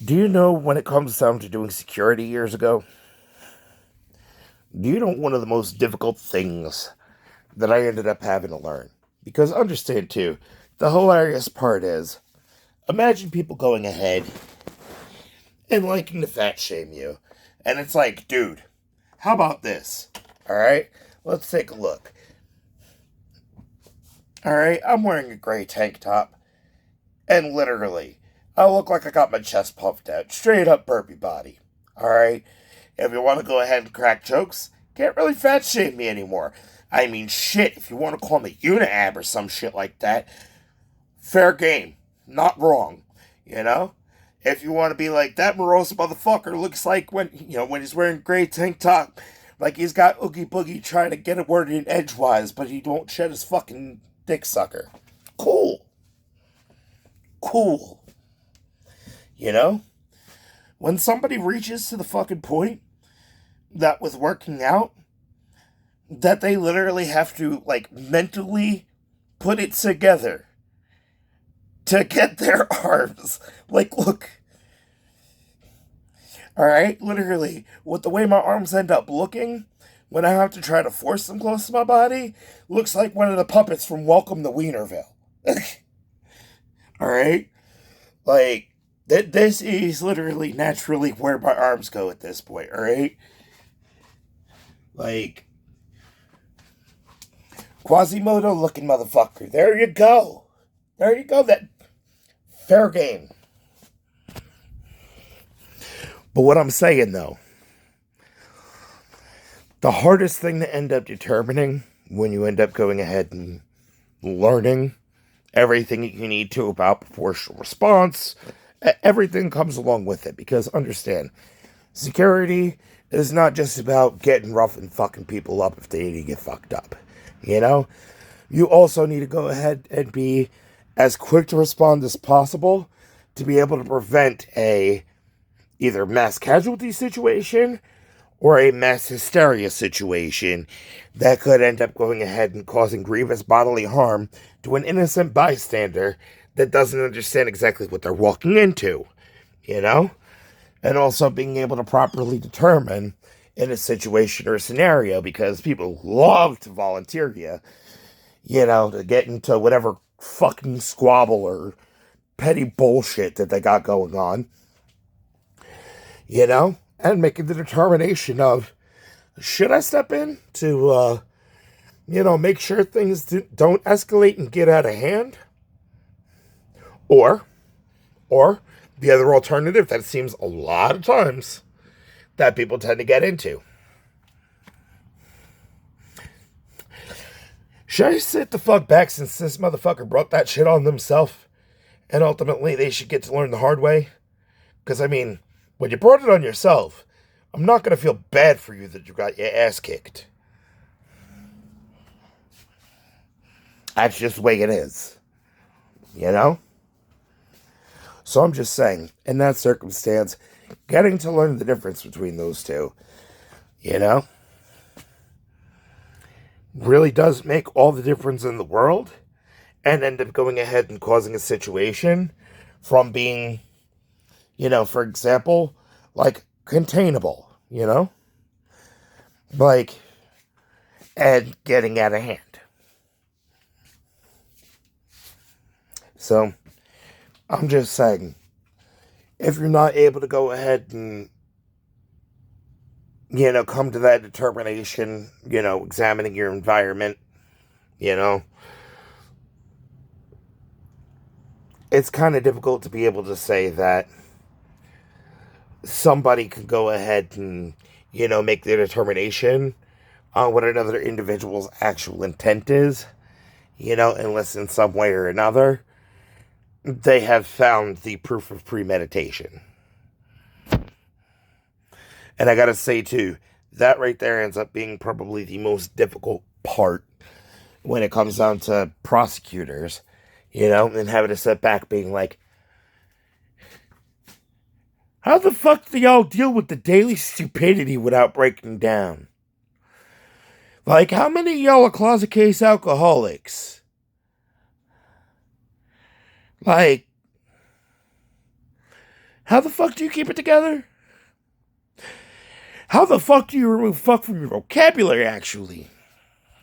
Do you know when it comes down to doing security years ago? Do you know one of the most difficult things that I ended up having to learn? Because understand too, the hilarious part is, imagine people going ahead and liking to fat shame you. And it's like, dude, how about this? Alright, let's take a look. Alright, I'm wearing a gray tank top. And literally, I look like I got my chest puffed out. Straight up burpee body. Alright? If you want to go ahead and crack jokes, can't really fat shame me anymore. I mean, shit, if you want to call me Uniab or some shit like that, fair game. Not wrong. You know? If you want to be like, that morose motherfucker looks like when he's wearing gray tank top, like he's got Oogie Boogie trying to get a word in edgewise, but he won't shed his fucking dick sucker. Cool. Cool. You know? When somebody reaches to the fucking point that with working out, that they literally have to, like, mentally put it together to get their arms. Like, look. Alright? Literally, with the way my arms end up looking, when I have to try to force them close to my body, looks like one of the puppets from Welcome to Wienerville. Alright? Like, this is literally naturally where my arms go at this point, alright? Like, Quasimodo looking motherfucker. There you go. There you go. That fair game. But what I'm saying though, the hardest thing to end up determining when you end up going ahead and learning everything you need to about proportional response, everything comes along with it. Because understand, security is not just about getting rough and fucking people up if they need to get fucked up. You know? You also need to go ahead and be as quick to respond as possible to be able to prevent a either mass casualty situation or a mass hysteria situation that could end up going ahead and causing grievous bodily harm to an innocent bystander that doesn't understand exactly what they're walking into, you know? And also being able to properly determine in a situation or a scenario, because people love to volunteer you know, to get into whatever fucking squabble or petty bullshit that they got going on, you know, and making the determination of, should I step in to, make sure things don't escalate and get out of hand? Or the other alternative that seems a lot of times that people tend to get into. Should I sit the fuck back since this motherfucker brought that shit on themselves? And ultimately they should get to learn the hard way? Because, I mean, when you brought it on yourself, I'm not going to feel bad for you that you got your ass kicked. That's just the way it is. You know? So I'm just saying, in that circumstance, getting to learn the difference between those two, you know, really does make all the difference in the world and end up going ahead and causing a situation from being, for example, like containable, like, and getting out of hand. So, I'm just saying, if you're not able to go ahead and, come to that determination, examining your environment, it's kind of difficult to be able to say that somebody can go ahead and, make their determination on what another individual's actual intent is, unless in some way or another they have found the proof of premeditation. And I gotta say, too, that right there ends up being probably the most difficult part when it comes down to prosecutors, and having to sit back being like, how the fuck do y'all deal with the daily stupidity without breaking down? Like, how many of y'all are closet case alcoholics? Like, How the fuck do you keep it together? How the fuck do you remove fuck from your vocabulary, actually?